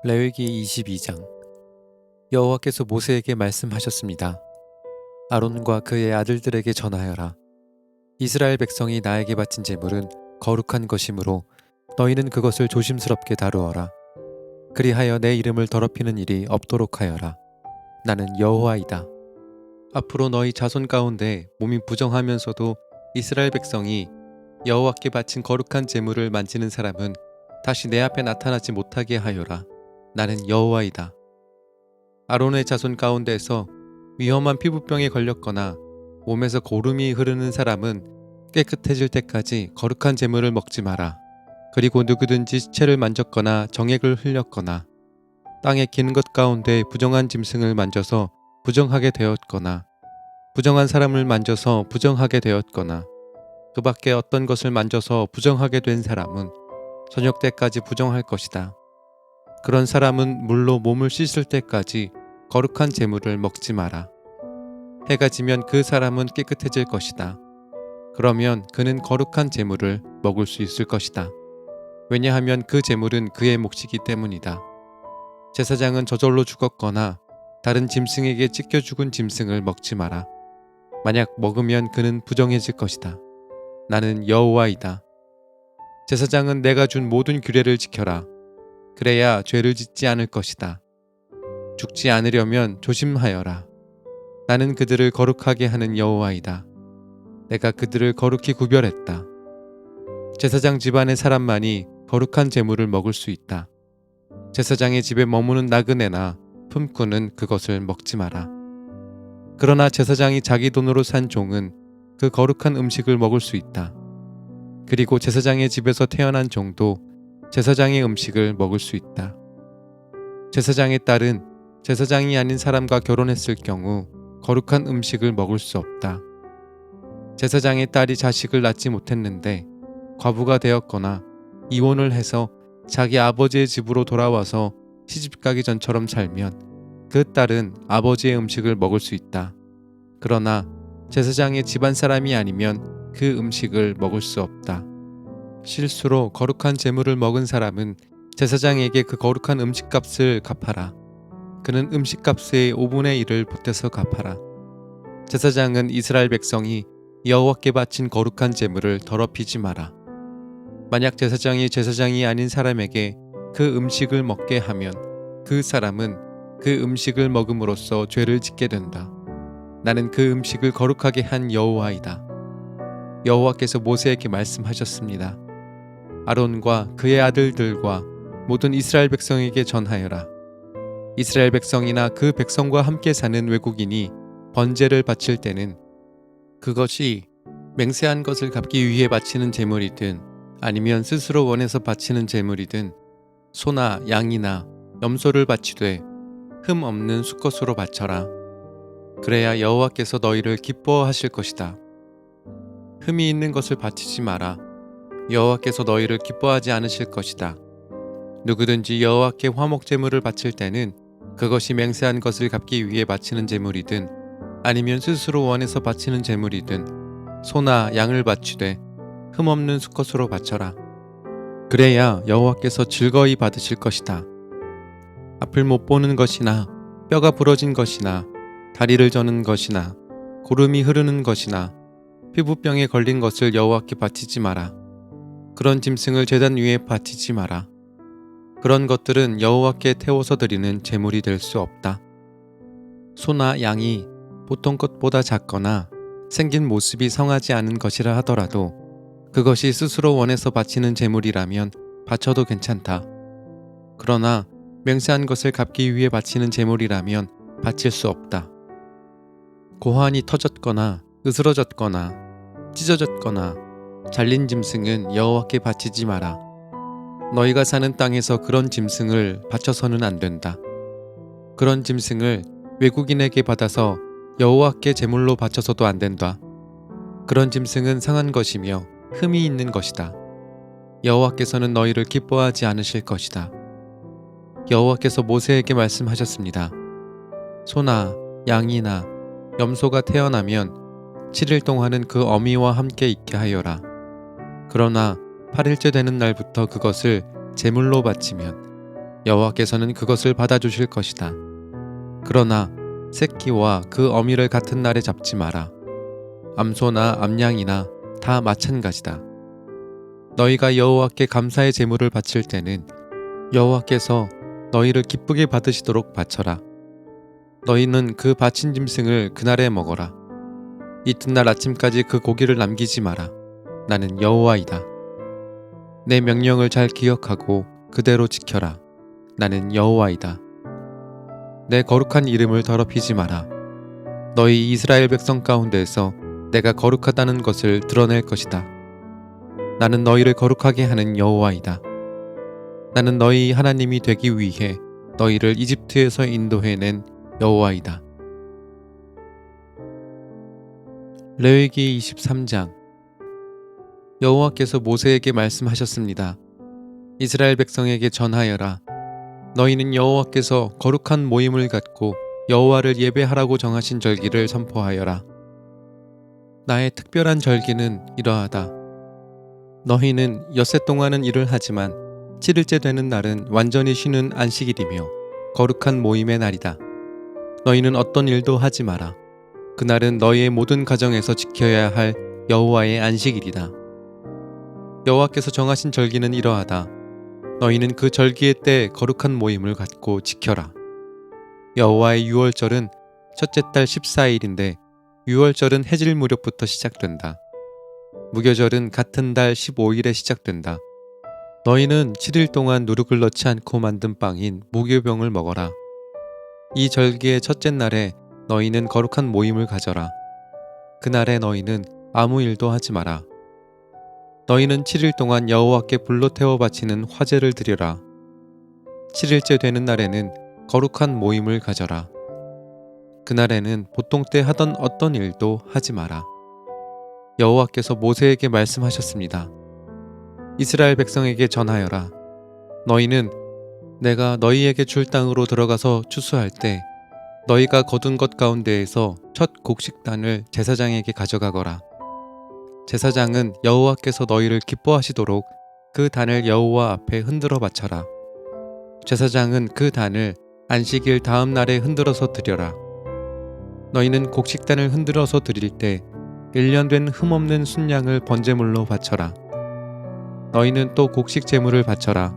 레위기 22장. 여호와께서 모세에게 말씀하셨습니다. 아론과 그의 아들들에게 전하여라. 이스라엘 백성이 나에게 바친 제물은 거룩한 것이므로 너희는 그것을 조심스럽게 다루어라. 그리하여 내 이름을 더럽히는 일이 없도록 하여라. 나는 여호와이다. 앞으로 너희 자손 가운데 몸이 부정하면서도 이스라엘 백성이 여호와께 바친 거룩한 제물을 만지는 사람은 다시 내 앞에 나타나지 못하게 하여라. 나는 여호와이다. 아론의 자손 가운데서 위험한 피부병에 걸렸거나 몸에서 고름이 흐르는 사람은 깨끗해질 때까지 거룩한 제물을 먹지 마라. 그리고 누구든지 시체를 만졌거나 정액을 흘렸거나 땅에 기는 것 가운데 부정한 짐승을 만져서 부정하게 되었거나 부정한 사람을 만져서 부정하게 되었거나 그 밖에 어떤 것을 만져서 부정하게 된 사람은 저녁 때까지 부정할 것이다. 그런 사람은 물로 몸을 씻을 때까지 거룩한 제물을 먹지 마라. 해가 지면 그 사람은 깨끗해질 것이다. 그러면 그는 거룩한 제물을 먹을 수 있을 것이다. 왜냐하면 그 제물은 그의 몫이기 때문이다. 제사장은 저절로 죽었거나 다른 짐승에게 찢겨 죽은 짐승을 먹지 마라. 만약 먹으면 그는 부정해질 것이다. 나는 여호와이다. 제사장은 내가 준 모든 규례를 지켜라. 그래야 죄를 짓지 않을 것이다. 죽지 않으려면 조심하여라. 나는 그들을 거룩하게 하는 여호와이다. 내가 그들을 거룩히 구별했다. 제사장 집안의 사람만이 거룩한 제물을 먹을 수 있다. 제사장의 집에 머무는 나그네나 품꾼은 그것을 먹지 마라. 그러나 제사장이 자기 돈으로 산 종은 그 거룩한 음식을 먹을 수 있다. 그리고 제사장의 집에서 태어난 종도 제사장의 음식을 먹을 수 있다. 제사장의 딸은 제사장이 아닌 사람과 결혼했을 경우 거룩한 음식을 먹을 수 없다. 제사장의 딸이 자식을 낳지 못했는데 과부가 되었거나 이혼을 해서 자기 아버지의 집으로 돌아와서 시집가기 전처럼 살면 그 딸은 아버지의 음식을 먹을 수 있다. 그러나 제사장의 집안 사람이 아니면 그 음식을 먹을 수 없다. 실수로 거룩한 제물을 먹은 사람은 제사장에게 그 거룩한 음식값을 갚아라. 그는 음식값의 5분의 1을 보태서 갚아라. 제사장은 이스라엘 백성이 여호와께 바친 거룩한 제물을 더럽히지 마라. 만약 제사장이 제사장이 아닌 사람에게 그 음식을 먹게 하면 그 사람은 그 음식을 먹음으로써 죄를 짓게 된다. 나는 그 음식을 거룩하게 한 여호와이다. 여호와께서 모세에게 말씀하셨습니다. 아론과 그의 아들들과 모든 이스라엘 백성에게 전하여라. 이스라엘 백성이나 그 백성과 함께 사는 외국인이 번제를 바칠 때는 그것이 맹세한 것을 갚기 위해 바치는 제물이든 아니면 스스로 원해서 바치는 제물이든 소나 양이나 염소를 바치되 흠 없는 수컷으로 바쳐라. 그래야 여호와께서 너희를 기뻐하실 것이다. 흠이 있는 것을 바치지 마라. 여호와께서 너희를 기뻐하지 않으실 것이다. 누구든지 여호와께 화목 제물을 바칠 때는 그것이 맹세한 것을 갚기 위해 바치는 제물이든 아니면 스스로 원해서 바치는 제물이든 소나 양을 바치되 흠없는 수컷으로 바쳐라. 그래야 여호와께서 즐거이 받으실 것이다. 앞을 못 보는 것이나 뼈가 부러진 것이나 다리를 저는 것이나 고름이 흐르는 것이나 피부병에 걸린 것을 여호와께 바치지 마라. 그런 짐승을 제단 위에 바치지 마라. 그런 것들은 여호와께 태워서 드리는 제물이 될 수 없다. 소나 양이 보통 것보다 작거나 생긴 모습이 성하지 않은 것이라 하더라도 그것이 스스로 원해서 바치는 제물이라면 바쳐도 괜찮다. 그러나 맹세한 것을 갚기 위해 바치는 제물이라면 바칠 수 없다. 고환이 터졌거나 으스러졌거나 찢어졌거나 잘린 짐승은 여호와께 바치지 마라. 너희가 사는 땅에서 그런 짐승을 바쳐서는 안 된다. 그런 짐승을 외국인에게 받아서 여호와께 제물로 바쳐서도 안 된다. 그런 짐승은 상한 것이며 흠이 있는 것이다. 여호와께서는 너희를 기뻐하지 않으실 것이다. 여호와께서 모세에게 말씀하셨습니다. 소나 양이나 염소가 태어나면 7일 동안은 그 어미와 함께 있게 하여라. 그러나 8일째 되는 날부터 그것을 제물로 바치면 여호와께서는 그것을 받아주실 것이다. 그러나 새끼와 그 어미를 같은 날에 잡지 마라. 암소나 암양이나 다 마찬가지다. 너희가 여호와께 감사의 제물을 바칠 때는 여호와께서 너희를 기쁘게 받으시도록 바쳐라. 너희는 그 바친 짐승을 그날에 먹어라. 이튿날 아침까지 그 고기를 남기지 마라. 나는 여호와이다. 내 명령을 잘 기억하고 그대로 지켜라. 나는 여호와이다. 내 거룩한 이름을 더럽히지 마라. 너희 이스라엘 백성 가운데에서 내가 거룩하다는 것을 드러낼 것이다. 나는 너희를 거룩하게 하는 여호와이다. 나는 너희 하나님이 되기 위해 너희를 이집트에서 인도해낸 여호와이다. 레위기 23장. 여호와께서 모세에게 말씀하셨습니다. 이스라엘 백성에게 전하여라. 너희는 여호와께서 거룩한 모임을 갖고 여호와를 예배하라고 정하신 절기를 선포하여라. 나의 특별한 절기는 이러하다. 너희는 엿새 동안은 일을 하지만 7일째 되는 날은 완전히 쉬는 안식일이며 거룩한 모임의 날이다. 너희는 어떤 일도 하지 마라. 그날은 너희의 모든 가정에서 지켜야 할 여호와의 안식일이다. 여호와께서 정하신 절기는 이러하다. 너희는 그 절기의 때 거룩한 모임을 갖고 지켜라. 여호와의 유월절은 첫째 달 14일인데 유월절은 해질 무렵부터 시작된다. 무교절은 같은 달 15일에 시작된다. 너희는 7일 동안 누룩을 넣지 않고 만든 빵인 무교병을 먹어라. 이 절기의 첫째 날에 너희는 거룩한 모임을 가져라. 그날에 너희는 아무 일도 하지 마라. 너희는 7일 동안 여호와께 불로 태워 바치는 화제를 드려라. 7일째 되는 날에는 거룩한 모임을 가져라. 그날에는 보통 때 하던 어떤 일도 하지 마라. 여호와께서 모세에게 말씀하셨습니다. 이스라엘 백성에게 전하여라. 너희는 내가 너희에게 줄 땅으로 들어가서 추수할 때 너희가 거둔 것 가운데에서 첫 곡식단을 제사장에게 가져가거라. 제사장은 여호와께서 너희를 기뻐하시도록 그 단을 여호와 앞에 흔들어 바쳐라. 제사장은 그 단을 안식일 다음 날에 흔들어서 드려라. 너희는 곡식단을 흔들어서 드릴 때 1년 된 흠없는 순양을 번제물로 바쳐라. 너희는 또 곡식 제물을 바쳐라.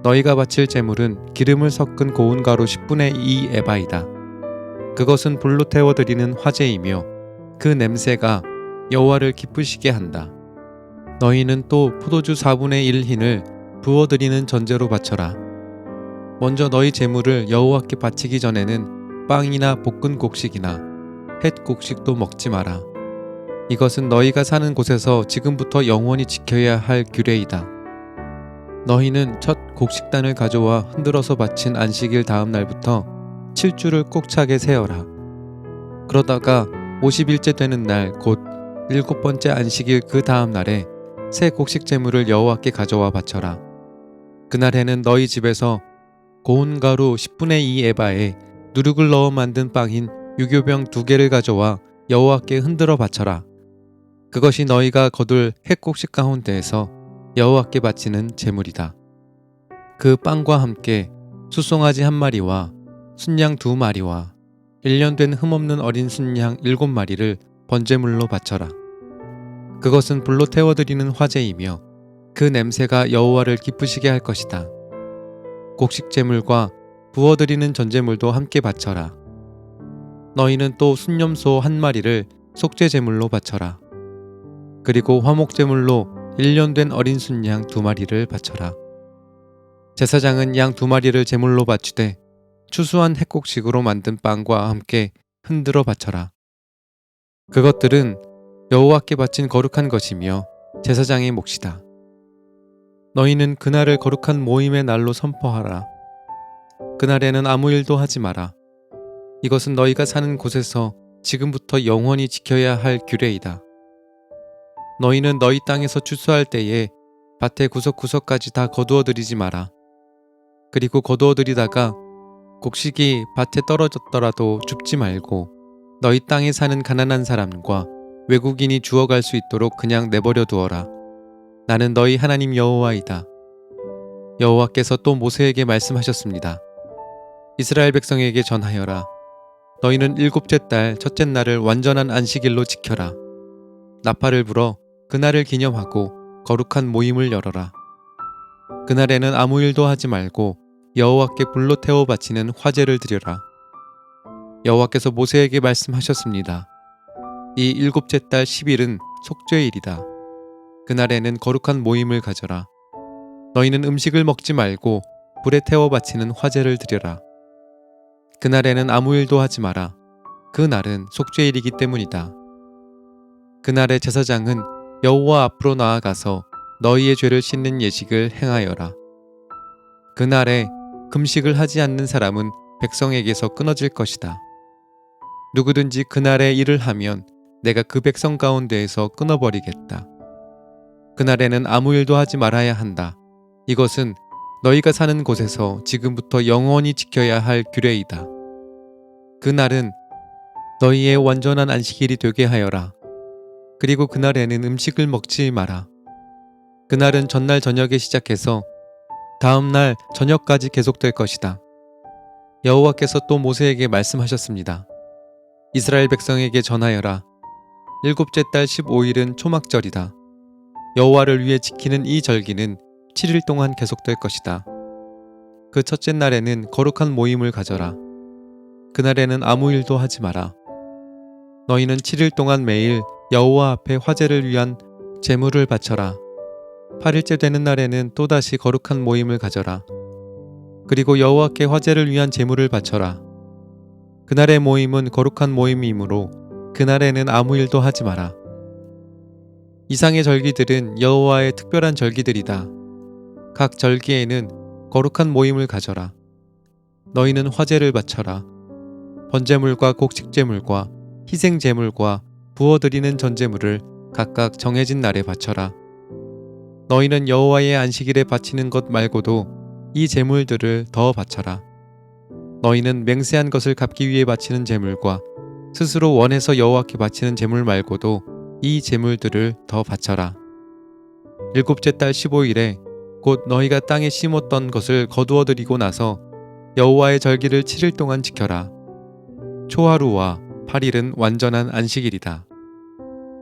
너희가 바칠 제물은 기름을 섞은 고운 가루 10분의 2 에바이다. 그것은 불로 태워 드리는 화제이며 그 냄새가 여호와를 기쁘시게 한다. 너희는 또 포도주 4분의 1 흰을 부어 드리는 전제로 바쳐라. 먼저 너희 제물을 여호와께 바치기 전에는 빵이나 볶은 곡식이나 햇 곡식도 먹지 마라. 이것은 너희가 사는 곳에서 지금부터 영원히 지켜야 할 규례이다. 너희는 첫 곡식단을 가져와 흔들어서 바친 안식일 다음 날부터 7주를 꼭 차게 세어라. 그러다가 50일째 되는 날 곧 7번째 안식일 그 다음 날에 새 곡식 제물을 여호와께 가져와 바쳐라. 그날에는 너희 집에서 고운 가루 10분의 2 에바에 누룩을 넣어 만든 빵인 유교병 2개를 가져와 여호와께 흔들어 바쳐라. 그것이 너희가 거둘 햇곡식 가운데에서 여호와께 바치는 제물이다. 그 빵과 함께 숫송아지 1마리와 순양 2마리와 1년 된 흠없는 어린 순양 7마리를 번제물로 바쳐라. 그것은 불로 태워드리는 화제이며 그 냄새가 여호와를 기쁘시게 할 것이다. 곡식제물과 부어드리는 전제물도 함께 바쳐라. 너희는 또 순념소 1마리를 속죄제물로 바쳐라. 그리고 화목제물로 1년 된 어린 순양 2마리를 바쳐라. 제사장은 양 2마리를 제물로 바치되 추수한 햇곡식으로 만든 빵과 함께 흔들어 바쳐라. 그것들은 여호와께 바친 거룩한 것이며 제사장의 몫이다. 너희는 그날을 거룩한 모임의 날로 선포하라. 그날에는 아무 일도 하지 마라. 이것은 너희가 사는 곳에서 지금부터 영원히 지켜야 할 규례이다. 너희는 너희 땅에서 추수할 때에 밭의 구석구석까지 다 거두어들이지 마라. 그리고 거두어들이다가 곡식이 밭에 떨어졌더라도 줍지 말고 너희 땅에 사는 가난한 사람과 외국인이 주워갈 수 있도록 그냥 내버려 두어라. 나는 너희 하나님 여호와이다. 여호와께서 또 모세에게 말씀하셨습니다. 이스라엘 백성에게 전하여라. 너희는 일곱째 달 첫째 날을 완전한 안식일로 지켜라. 나팔을 불어 그날을 기념하고 거룩한 모임을 열어라. 그날에는 아무 일도 하지 말고 여호와께 불로 태워 바치는 화제를 드려라. 여호와께서 모세에게 말씀하셨습니다. 이 일곱째 달 10일은 속죄일이다. 그날에는 거룩한 모임을 가져라. 너희는 음식을 먹지 말고 불에 태워 바치는 화제를 드려라. 그날에는 아무 일도 하지 마라. 그날은 속죄일이기 때문이다. 그날의 제사장은 여호와 앞으로 나아가서 너희의 죄를 씻는 예식을 행하여라. 그날에 금식을 하지 않는 사람은 백성에게서 끊어질 것이다. 누구든지 그날에 일을 하면 내가 그 백성 가운데에서 끊어버리겠다. 그날에는 아무 일도 하지 말아야 한다. 이것은 너희가 사는 곳에서 지금부터 영원히 지켜야 할 규례이다. 그날은 너희의 완전한 안식일이 되게 하여라. 그리고 그날에는 음식을 먹지 마라. 그날은 전날 저녁에 시작해서 다음 날 저녁까지 계속될 것이다. 여호와께서 또 모세에게 말씀하셨습니다. 이스라엘 백성에게 전하여라. 일곱째 달 15일은 초막절이다. 여호와를 위해 지키는 이 절기는 7일 동안 계속될 것이다. 그 첫째 날에는 거룩한 모임을 가져라. 그날에는 아무 일도 하지 마라. 너희는 7일 동안 매일 여호와 앞에 화제를 위한 제물을 바쳐라. 8일째 되는 날에는 또다시 거룩한 모임을 가져라. 그리고 여호와께 화제를 위한 제물을 바쳐라. 그날의 모임은 거룩한 모임이므로 그날에는 아무 일도 하지 마라. 이상의 절기들은 여호와의 특별한 절기들이다. 각 절기에는 거룩한 모임을 가져라. 너희는 화제를 바쳐라. 번제물과 곡식제물과 희생제물과 부어드리는 전제물을 각각 정해진 날에 바쳐라. 너희는 여호와의 안식일에 바치는 것 말고도 이 제물들을 더 바쳐라. 너희는 맹세한 것을 갚기 위해 바치는 제물과 스스로 원해서 여호와께 바치는 제물 말고도 이 제물들을 더 바쳐라. 일곱째 달 15일에 곧 너희가 땅에 심었던 것을 거두어 드리고 나서 여호와의 절기를 7일 동안 지켜라. 초하루와 8일은 완전한 안식일이다.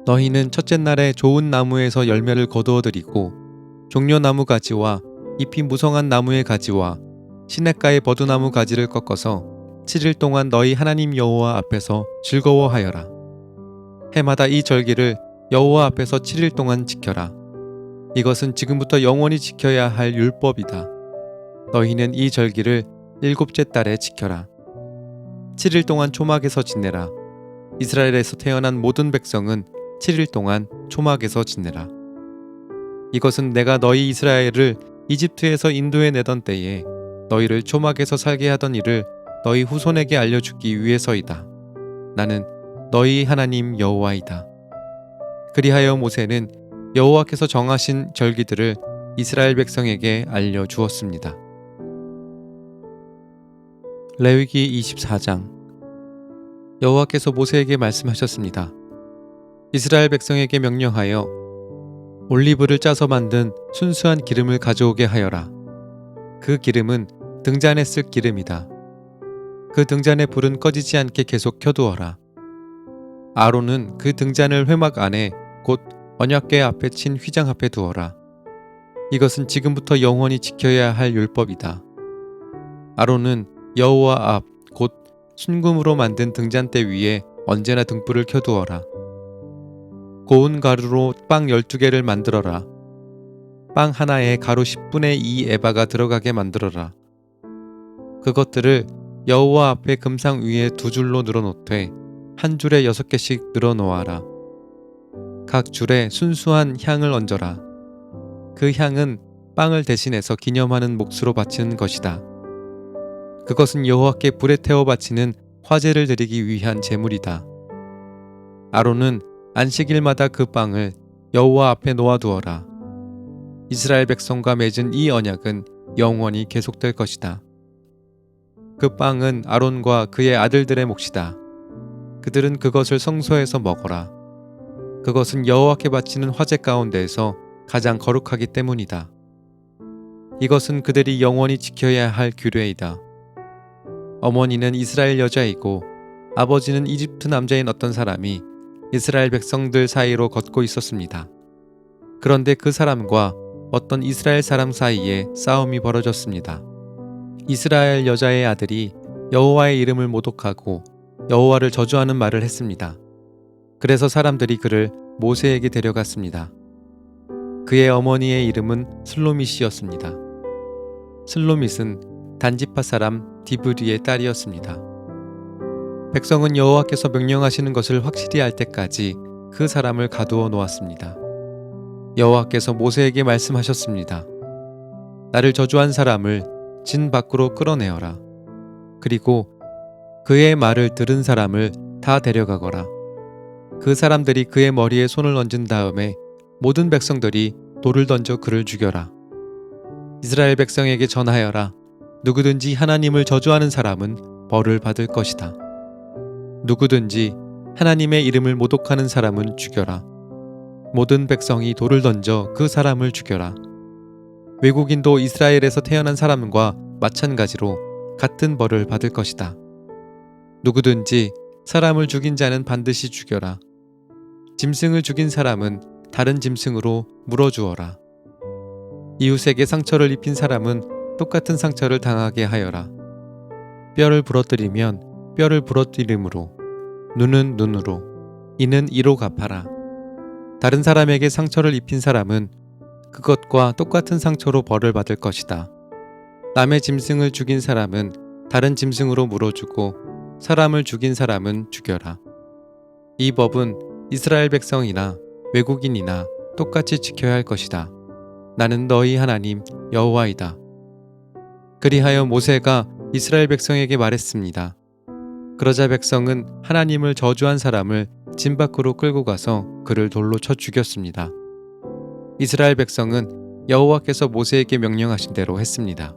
너희는 첫째 날에 좋은 나무에서 열매를 거두어 드리고 종려나무 가지와 잎이 무성한 나무의 가지와 시냇가의 버두나무 가지를 꺾어서 7일 동안 너희 하나님 여호와 앞에서 즐거워하여라. 해마다 이 절기를 여호와 앞에서 7일 동안 지켜라. 이것은 지금부터 영원히 지켜야 할 율법이다. 너희는 이 절기를 일곱째 달에 지켜라. 7일 동안 초막에서 지내라. 이스라엘에서 태어난 모든 백성은 7일 동안 초막에서 지내라. 이것은 내가 너희 이스라엘을 이집트에서 인도해 내던 때에 너희를 초막에서 살게 하던 일을 너희 후손에게 알려주기 위해서이다. 나는 너희 하나님 여호와이다. 그리하여 모세는 여호와께서 정하신 절기들을 이스라엘 백성에게 알려주었습니다. 레위기 24장. 여호와께서 모세에게 말씀하셨습니다. 이스라엘 백성에게 명령하여 올리브를 짜서 만든 순수한 기름을 가져오게 하여라. 그 기름은 등잔에 쓸 기름이다. 그 등잔의 불은 꺼지지 않게 계속 켜두어라. 아론은 그 등잔을 회막 안에 곧 언약궤 앞에 친 휘장 앞에 두어라. 이것은 지금부터 영원히 지켜야 할 율법이다. 아론은 여호와 앞 곧 순금으로 만든 등잔대 위에 언제나 등불을 켜두어라. 고운 가루로 빵 12개를 만들어라. 빵 하나에 가루 10분의 2 에바가 들어가게 만들어라. 그것들을 여호와 앞에 금상 위에 두 줄로 늘어놓되 한 줄에 6개씩 늘어놓아라. 각 줄에 순수한 향을 얹어라. 그 향은 빵을 대신해서 기념하는 몫으로 바치는 것이다. 그것은 여호와께 불에 태워 바치는 화제를 드리기 위한 제물이다. 아론은 안식일마다 그 빵을 여호와 앞에 놓아두어라. 이스라엘 백성과 맺은 이 언약은 영원히 계속될 것이다. 그 빵은 아론과 그의 아들들의 몫이다. 그들은 그것을 성소에서 먹어라. 그것은 여호와께 바치는 화제 가운데에서 가장 거룩하기 때문이다. 이것은 그들이 영원히 지켜야 할 규례이다. 어머니는 이스라엘 여자이고 아버지는 이집트 남자인 어떤 사람이 이스라엘 백성들 사이로 걷고 있었습니다. 그런데 그 사람과 어떤 이스라엘 사람 사이에 싸움이 벌어졌습니다. 이스라엘 여자의 아들이 여호와의 이름을 모독하고 여호와를 저주하는 말을 했습니다. 그래서 사람들이 그를 모세에게 데려갔습니다. 그의 어머니의 이름은 슬로밋이었습니다. 슬로밋은 단지파 사람 디브리의 딸이었습니다. 백성은 여호와께서 명령하시는 것을 확실히 알 때까지 그 사람을 가두어 놓았습니다. 여호와께서 모세에게 말씀하셨습니다. 나를 저주한 사람을 진 밖으로 끌어내어라. 그리고 그의 말을 들은 사람을 다 데려가거라. 그 사람들이 그의 머리에 손을 얹은 다음에 모든 백성들이 돌을 던져 그를 죽여라. 이스라엘 백성에게 전하여라. 누구든지 하나님을 저주하는 사람은 벌을 받을 것이다. 누구든지 하나님의 이름을 모독하는 사람은 죽여라. 모든 백성이 돌을 던져 그 사람을 죽여라. 외국인도 이스라엘에서 태어난 사람과 마찬가지로 같은 벌을 받을 것이다. 누구든지 사람을 죽인 자는 반드시 죽여라. 짐승을 죽인 사람은 다른 짐승으로 물어주어라. 이웃에게 상처를 입힌 사람은 똑같은 상처를 당하게 하여라. 뼈를 부러뜨리면 뼈를 부러뜨림으로, 눈은 눈으로, 이는 이로 갚아라. 다른 사람에게 상처를 입힌 사람은 그것과 똑같은 상처로 벌을 받을 것이다. 남의 짐승을 죽인 사람은 다른 짐승으로 물어주고 사람을 죽인 사람은 죽여라. 이 법은 이스라엘 백성이나 외국인이나 똑같이 지켜야 할 것이다. 나는 너희 하나님 여호와이다. 그리하여 모세가 이스라엘 백성에게 말했습니다. 그러자 백성은 하나님을 저주한 사람을 진 밖으로 끌고 가서 그를 돌로 쳐 죽였습니다. 이스라엘 백성은 여호와께서 모세에게 명령하신 대로 했습니다.